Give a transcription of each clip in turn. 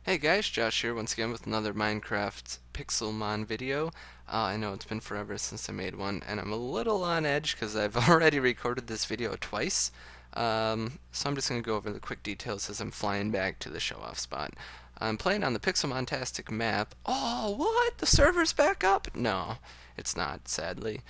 Hey guys, Josh here once again with another Minecraft Pixelmon video. I know it's been forever since I made one, and I'm a little on edge because I've already recorded this video twice. So I'm just going to go over the quick details as I'm flying back to the show-off spot. I'm playing on the Pixelmon-tastic map. Oh, what? The server's back up? No, it's not, sadly.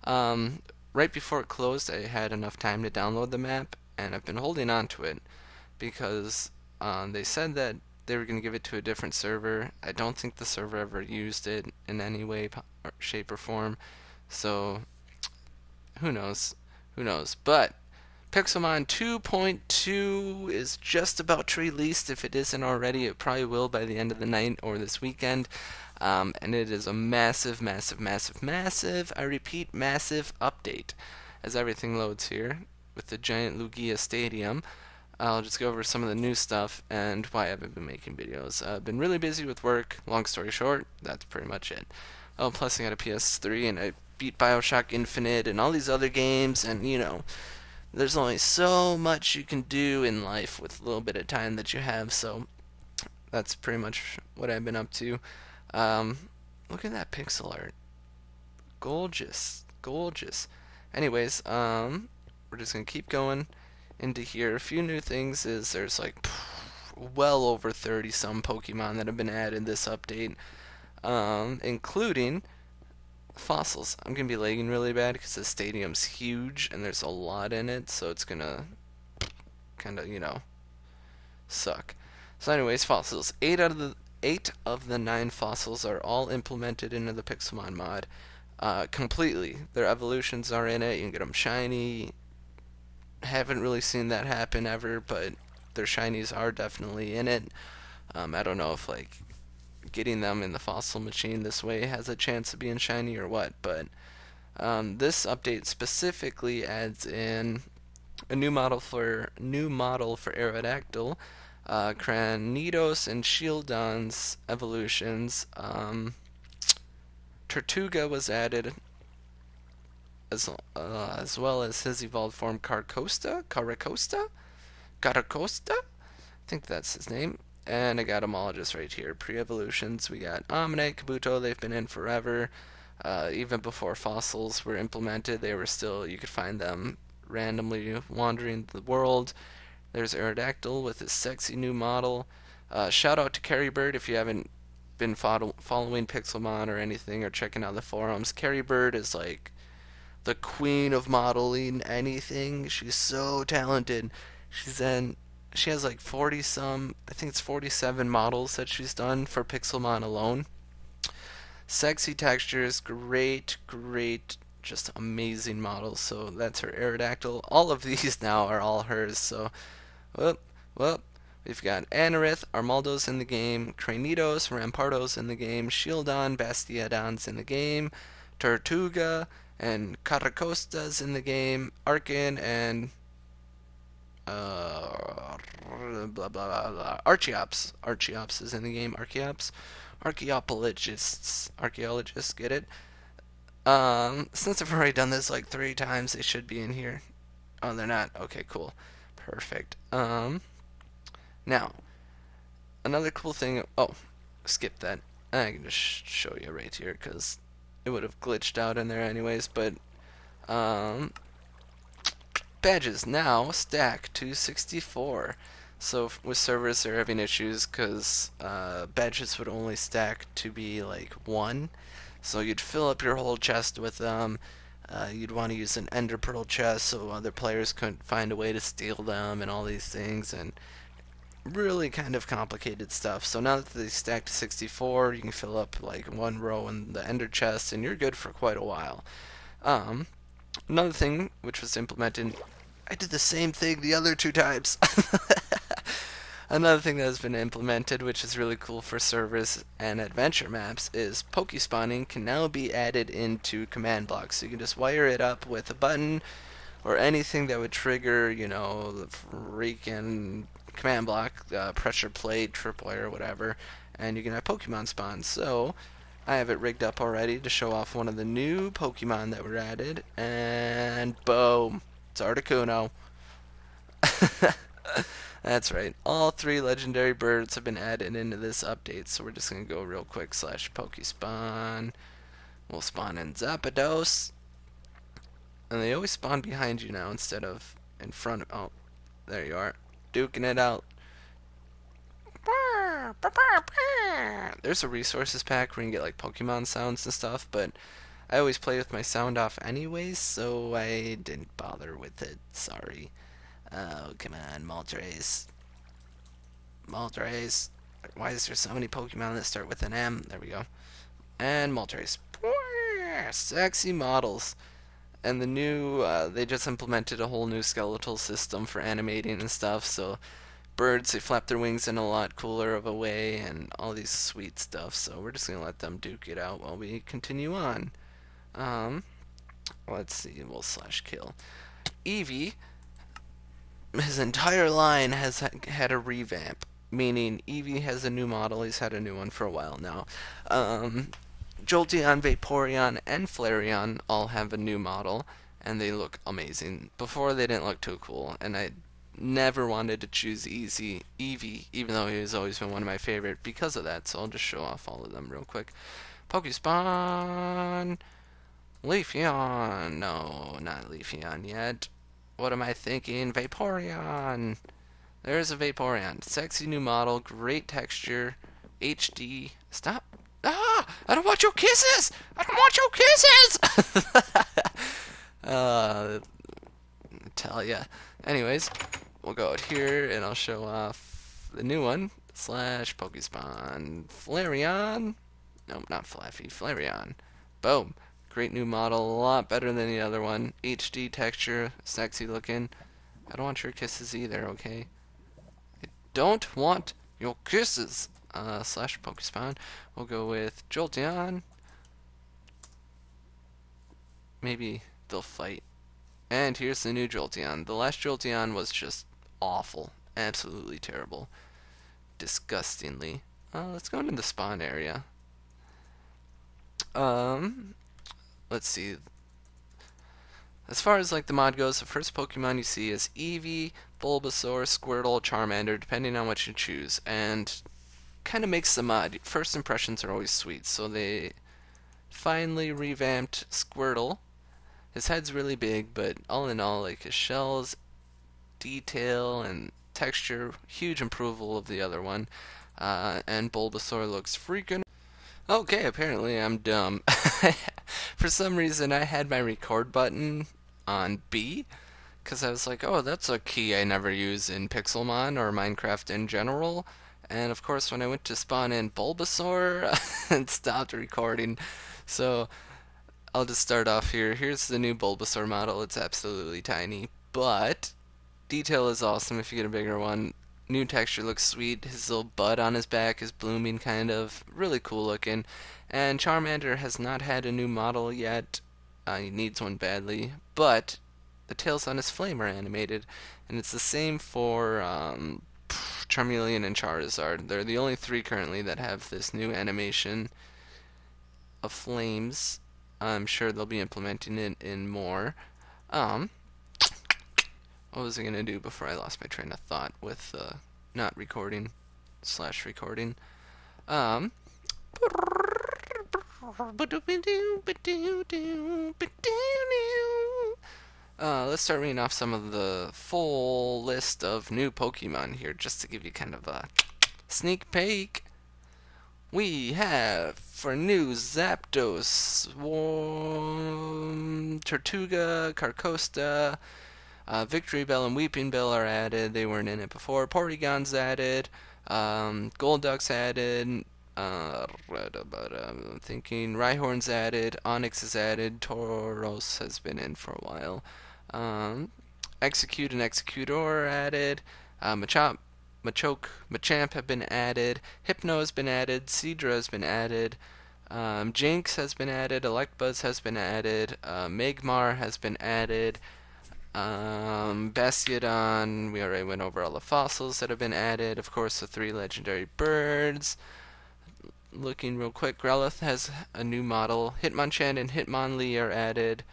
Right before it closed, I had enough time to download the map, and I've been holding on to it because they said that they were going to give it to a different server. I don't think the server ever used it in any way, or shape, or form. So who knows? Who knows? But Pixelmon 2.2 is just about to release. If it isn't already, it probably will by the end of the night or this weekend. And it is a massive, massive, massive, massive, I repeat, massive update as everything loads here with the giant Lugia Stadium. I'll just go over some of the new stuff and why I haven't been making videos. I've been really busy with work. Long story short, that's pretty much it. Oh, plus I got a PS3 and I beat Bioshock Infinite and all these other games, and there's only so much you can do in life with a little bit of time that you have, so that's pretty much what I've been up to. Um, Look at that pixel art. Gorgeous. Gorgeous. Anyways, we're just gonna keep going into here. A few new things is there's like well over 30 some Pokemon that have been added this update, including fossils. I'm gonna be lagging really bad because the stadium's huge and there's a lot in it, so it's gonna kind of suck. So, anyways, fossils. Eight of the 9 fossils are all implemented into the Pixelmon mod, completely. Their evolutions are in it. You can get them shiny. Haven't really seen that happen ever, but their shinies are definitely in it. I don't know if like getting them in the fossil machine this way has a chance of being shiny or what, but this update specifically adds in a new model for Aerodactyl, Cranidos and Shieldon's evolutions. Tortuga was added as well as his evolved form Caracosta. I think that's his name. And I got them all just right here. Pre-evolutions, we got Omnite, Kabuto, they've been in forever. Even before fossils were implemented, they were still, you could find them randomly wandering the world. There's Aerodactyl with his sexy new model. Shout out to Carrybird if you haven't been following Pixelmon or anything or checking out the forums. Carrybird is like the queen of modeling anything. She's so talented. She has like 40 some, I think it's 47 models that she's done for Pixelmon alone. Sexy textures, great, great, just amazing models. So that's her Aerodactyl. All of these now are all hers. So, whoop, whoop. We've got Anorith, Armaldo's in the game, Cranidos, Rampardos in the game, Shieldon, Bastiodon's in the game, Tortuga, and Caracosta's in the game, Arkin, and blah blah blah. Archeops is in the game. Archaeologists, get it? Since I've already done this like 3 times, they should be in here. Oh, they're not. Okay, cool, perfect. Now another cool thing. Oh, skip that. I can just show you right here because it would have glitched out in there anyways. But um, badges now stack to 64. So with servers, they're having issues because badges would only stack to be like 1. So you'd fill up your whole chest with them. You'd want to use an ender pearl chest so other players couldn't find a way to steal them and all these things, and really kind of complicated stuff. So now that they stack to 64, you can fill up like 1 row in the ender chest and you're good for quite a while. Um, Another thing which was implemented, I did the same thing the other 2 times. Another thing that has been implemented, which is really cool for servers and adventure maps, is Pokespawning can now be added into command blocks. So you can just wire it up with a button or anything that would trigger, the freaking command block, pressure plate, tripwire, whatever, and you can have Pokemon spawn. So I have it rigged up already to show off one of the new Pokemon that were added, and boom, it's Articuno. That's right. All 3 legendary birds have been added into this update, so we're just gonna go real quick slash Pokespawn. We'll spawn in Zapdos. And they always spawn behind you now instead of in front of. Oh, there you are. Duking it out. There's a resources pack where you can get like Pokemon sounds and stuff, but I always play with my sound off anyways, so I didn't bother with it. Sorry. Oh, come on, Moltres. Moltres. Why is there so many Pokemon that start with an M? There we go. And Moltres. Sexy models. And the new, they just implemented a whole new skeletal system for animating and stuff, so birds, they flap their wings in a lot cooler of a way, and all these sweet stuff, so we're just gonna let them duke it out while we continue on. Um, let's see, we'll slash kill. Eevee, his entire line has had a revamp, meaning Eevee has a new model, he's had a new one for a while now. Jolteon, Vaporeon, and Flareon all have a new model, and they look amazing. Before, they didn't look too cool, and I never wanted to choose Eevee, even though he has always been one of my favorite because of that, so I'll just show off all of them real quick. Pokespawn! Leafeon! No, not Leafeon yet. What am I thinking? Vaporeon! There's a Vaporeon. Sexy new model, great texture, HD. Stop! Ah! I don't want your kisses! I don't want your kisses! Tell ya. Anyways, we'll go out here and I'll show off the new one. Slash Pokespawn Flareon. No, not Flaffy. Flareon. Boom. Great new model. A lot better than the other one. HD texture. Sexy looking. I don't want your kisses either, okay? I don't want your kisses. Slash Pokespawn. We'll go with Jolteon. Maybe they'll fight. And here's the new Jolteon. The last Jolteon was just awful. Absolutely terrible. Disgustingly. Let's go into the spawn area. Let's see. As far as like the mod goes, the first Pokemon you see is Eevee, Bulbasaur, Squirtle, Charmander, depending on what you choose. And kind of makes the mod. First impressions are always sweet, so they finally revamped Squirtle. His head's really big, but all in all, like his shells, detail, and texture, huge improvement of the other one. And Bulbasaur looks freaking. Okay, apparently I'm dumb. For some reason, I had my record button on B, because I was like, oh, that's a key I never use in Pixelmon or Minecraft in general. And of course, when I went to spawn in Bulbasaur, it stopped recording. So I'll just start off here. Here's the new Bulbasaur model. It's absolutely tiny, but detail is awesome if you get a bigger one. New texture looks sweet. His little bud on his back is blooming, kind of. Really cool looking. And Charmander has not had a new model yet. He needs one badly. But the tails on his flame are animated. And it's the same for Charmeleon and Charizard. They're the only 3 currently that have this new animation of flames. I'm sure they'll be implementing it in more. What was I gonna do before I lost my train of thought with not recording slash recording? Let's start reading off some of the full list of new Pokemon here, just to give you kind of a sneak peek. We have for new Zapdos, Swarm, Tortuga, Carcosta, Victory Bell and Weeping Bell are added. They weren't in it before. Porygon's added. Golduck's added. I'm thinking Rhyhorn's added. Onyx is added. Tauros has been in for a while. Execute and Executor are added. Machamp have been added. Hypno has been added. Seadra has been added. Jinx has been added. Electabuzz has been added. Magmar has been added. Bastiodon, we already went over all the fossils that have been added. Of course, the 3 legendary birds. Looking real quick, Growlithe has a new model. Hitmonchan and Hitmonlee are added.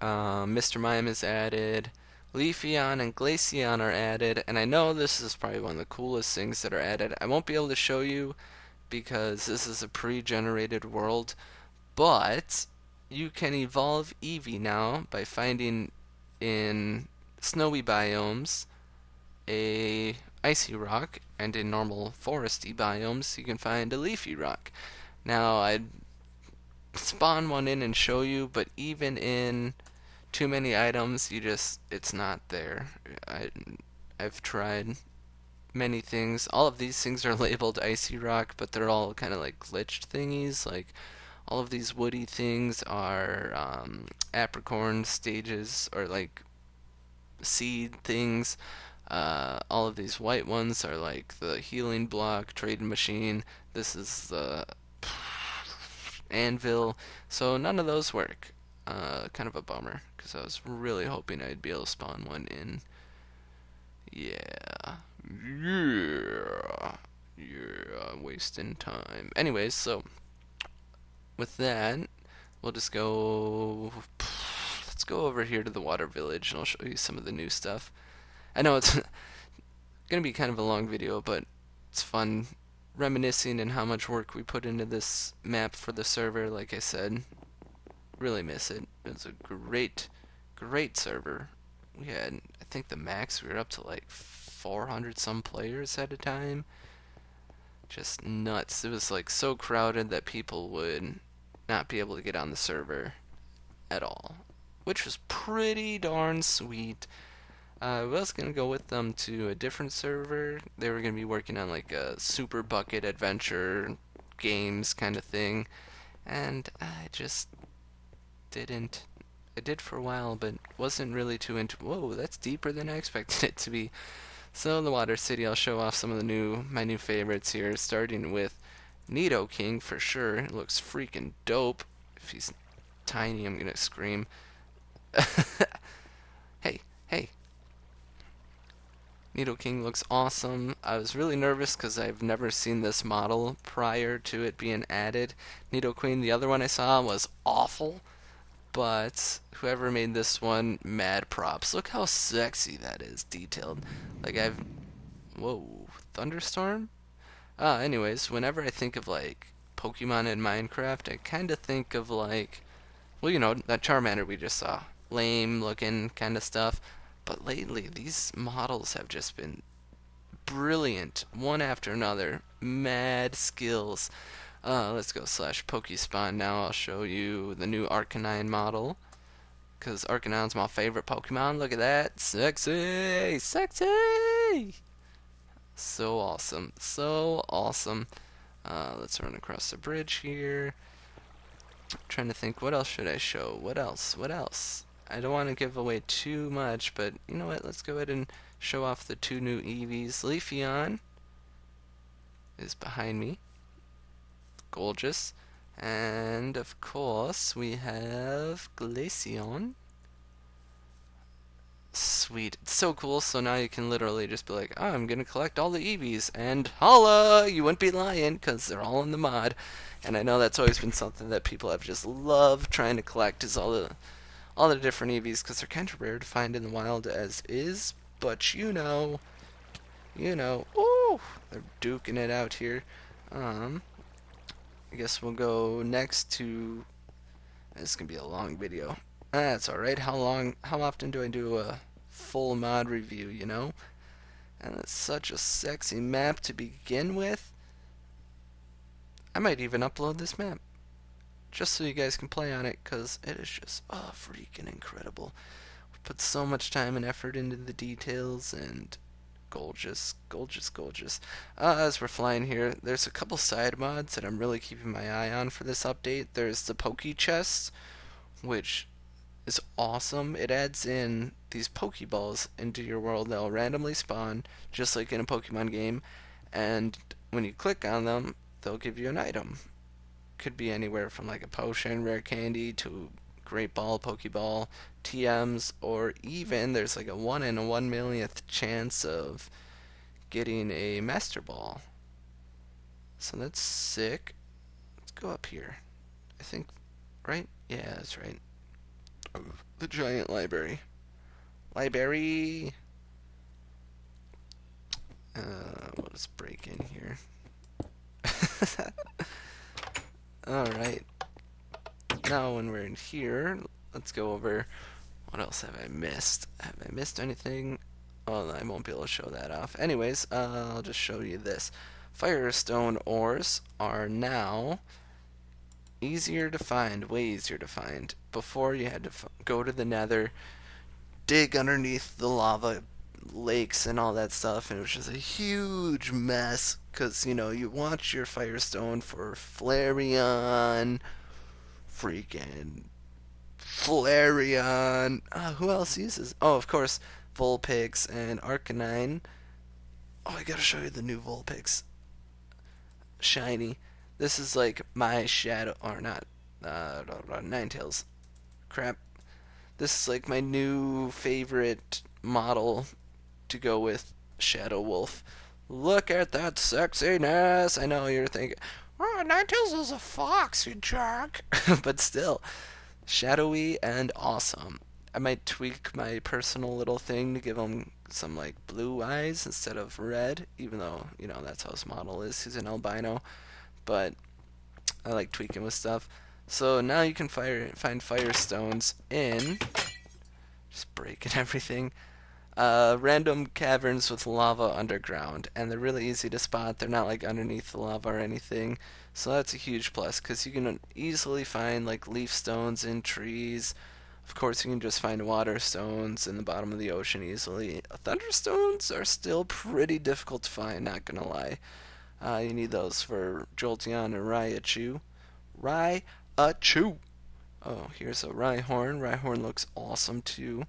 Mr. Mime is added. Leafeon and Glaceon are added, and I know this is probably one of the coolest things that are added. I won't be able to show you because this is a pre-generated world, but you can evolve Eevee now by finding in snowy biomes a icy rock, and in normal foresty biomes you can find a leafy rock. Now I'd spawn one in and show you, but even in too many items, it's not there. I I've tried many things. All of these things are labeled icy rock, but they're all kind of like glitched thingies. Like all of these woody things are apricorn stages or like seed things. All of these white ones are like the healing block, trading machine. This is the anvil. So none of those work. Kind of a bummer because I was really hoping I'd be able to spawn one in. Yeah. Yeah. Yeah. Wasting time. Anyways, so with that, we'll just go. Let's go over here to the water village and I'll show you some of the new stuff. I know it's gonna be kind of a long video, but it's fun reminiscing and how much work we put into this map for the server. Like I said, really miss it. It was a great server. We had, I think the max, we were up to like 400 some players at a time. Just nuts. It was like so crowded that people would not be able to get on the server at all, which was pretty darn sweet. I was gonna go with them to a different server. They were gonna be working on like a super bucket adventure games kind of thing, and I just didn't. I did for a while, but wasn't really too into. Whoa, that's deeper than I expected it to be. So the Water City, I'll show off some of my new favorites here, starting with Nidoking for sure. It looks freaking dope. If he's tiny, I'm gonna scream. Hey, hey. Nidoking looks awesome. I was really nervous because I've never seen this model prior to it being added. Nidoqueen, the other one I saw, was awful. But whoever made this one, mad props. Look how sexy that is, detailed. Like whoa, thunderstorm? Anyways, whenever I think of like Pokemon in Minecraft, I kind of think of like, well, you know, that Charmander we just saw. Lame looking kind of stuff. But lately, these models have just been brilliant, one after another. Mad skills. Let's go slash Pokespawn now. I'll show you the new Arcanine model. Because Arcanine's my favorite Pokemon. Look at that. Sexy! Sexy! So awesome. So awesome. Let's run across the bridge here. Trying to think, what else should I show? What else? What else? I don't want to give away too much, but you know what? Let's go ahead and show off the two new Eevees. Leafeon is behind me. Gorgeous. And of course, we have Glaceon. Sweet. It's so cool. So now you can literally just be like, oh, I'm going to collect all the Eevees. And holla! You wouldn't be lying because they're all in the mod. And I know that's always been something that people have just loved trying to collect is all the different Eevees because they're kind of rare to find in the wild as is. But ooh, they're duking it out here. I guess we'll go next to. This is gonna be a long video. That's alright. How often do I do a full mod review, you know? And it's such a sexy map to begin with. I might even upload this map just so you guys can play on it, because it is just, oh, freaking incredible. We put so much time and effort into the details, and gorgeous, gorgeous, gorgeous. As we're flying here, there's a couple side mods that I'm really keeping my eye on for this update. There's the Poke Chest, which is awesome. It adds in these Pokeballs into your world that'll randomly spawn, just like in a Pokemon game, and when you click on them, they'll give you an item. Could be anywhere from like a potion, rare candy, to Great Ball, Pokeball, TMs, or even there's like a 1 in a 1 millionth chance of getting a Master Ball. So that's sick. Let's go up here. I think, right? Yeah, that's right. The giant library. Library. We'll just break in here. Alright. Now when we're in here, let's go over what else have I missed. Have I missed anything? Oh, I won't be able to show that off. Anyways, I'll just show you this. Firestone ores are now easier to find, way easier to find. Before you had to go to the nether, dig underneath the lava lakes and all that stuff, and it was just a huge mess because you want your firestone for Flareon, freaking Flareon. Who else uses? Oh, of course, Vulpix and Arcanine. Oh, I gotta show you the new Vulpix. Shiny. This is like my shadow, or not, Ninetales. Crap. This is like my new favorite model to go with Shadow Wolf. Look at that sexiness! I know you're thinking, oh, Ninetales is a fox, you jerk. But still, shadowy and awesome. I might tweak my personal little thing to give him some like blue eyes instead of red, even though that's how his model is. He's an albino, but I like tweaking with stuff. So now you can find firestones in, just breaking everything, random caverns with lava underground, and they're really easy to spot. They're not like underneath the lava or anything, so that's a huge plus because you can easily find like leaf stones in trees. Of course, you can just find water stones in the bottom of the ocean easily. Thunderstones are still pretty difficult to find, not gonna lie. You need those for Jolteon and Raichu. Raichu! Oh, here's a Rhyhorn. Rhyhorn looks awesome too.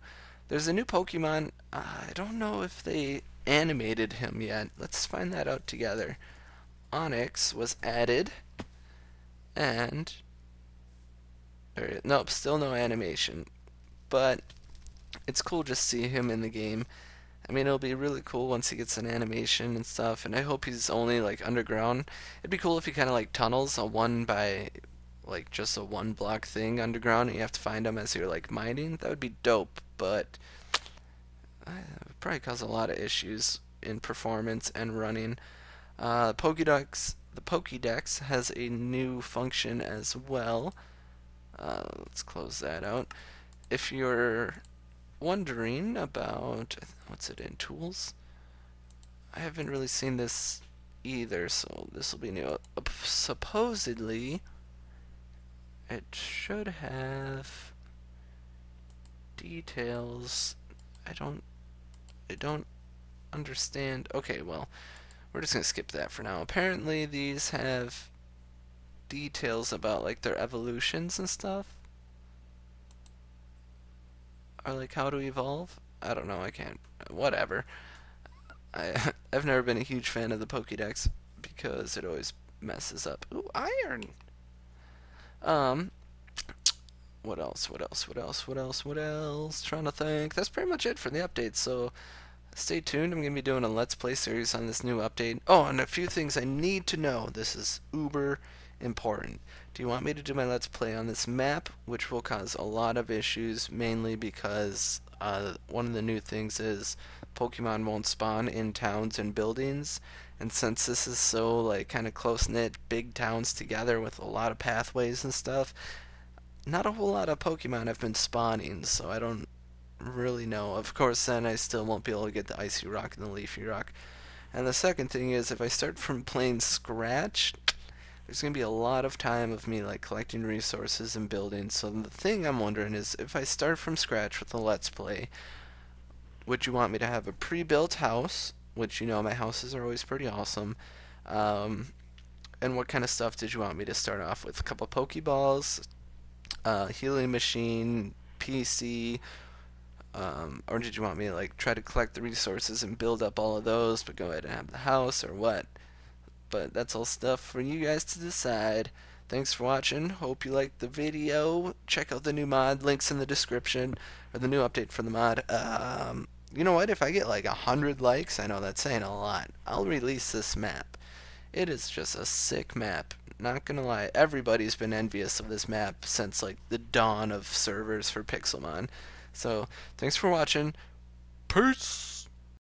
There's a new Pokemon. I don't know if they animated him yet. Let's find that out together. Onyx was added, and nope, still no animation. But it's cool just to see him in the game. I mean, it'll be really cool once he gets an animation and stuff, and I hope he's only like underground. It'd be cool if he kind of like tunnels a one by like just a one block thing underground, and you have to find him as you're like mining. That would be dope, but it would probably cause a lot of issues in performance and running. The Pokédex has a new function as well. Let's close that out. If you're wondering about, what's it in, tools? I haven't really seen this either, so this will be new. Supposedly, it should have details. I don't understand. Okay, well, we're just gonna skip that for now. Apparently, these have details about like their evolutions and stuff, or like how to evolve. I don't know. I can't. Whatever. I've never been a huge fan of the Pokédex because it always messes up. Ooh, iron. Um, what else? What else? What else? What else? What else? Trying to think. That's pretty much it for the update. So stay tuned. I'm gonna be doing a Let's Play series on this new update. Oh, and a few things I need to know. This is uber important. Do you want me to do my Let's Play on this map, which will cause a lot of issues, mainly because one of the new things is Pokemon won't spawn in towns and buildings, and since this is so like kind of close-knit, big towns together with a lot of pathways and stuff, not a whole lot of Pokemon have been spawning, so I don't really know. Of course, then I still won't be able to get the Icy Rock and the Leafy Rock. And the second thing is, if I start from plain scratch, there's going to be a lot of time of me like collecting resources and building. So the thing I'm wondering is, if I start from scratch with a Let's Play, would you want me to have a pre-built house, which my houses are always pretty awesome, and what kind of stuff did you want me to start off with? A couple Pokeballs, healing machine, PC, or did you want me to like try to collect the resources and build up all of those, but go ahead and have the house, or what? But that's all stuff for you guys to decide. Thanks for watching. Hope you liked the video. Check out the new mod. Links in the description, or the new update for the mod. You know what? If I get like 100 likes, I know that's saying a lot, I'll release this map. It is just a sick map. Not gonna lie, everybody's been envious of this map since like the dawn of servers for Pixelmon. So, thanks for watching. Peace!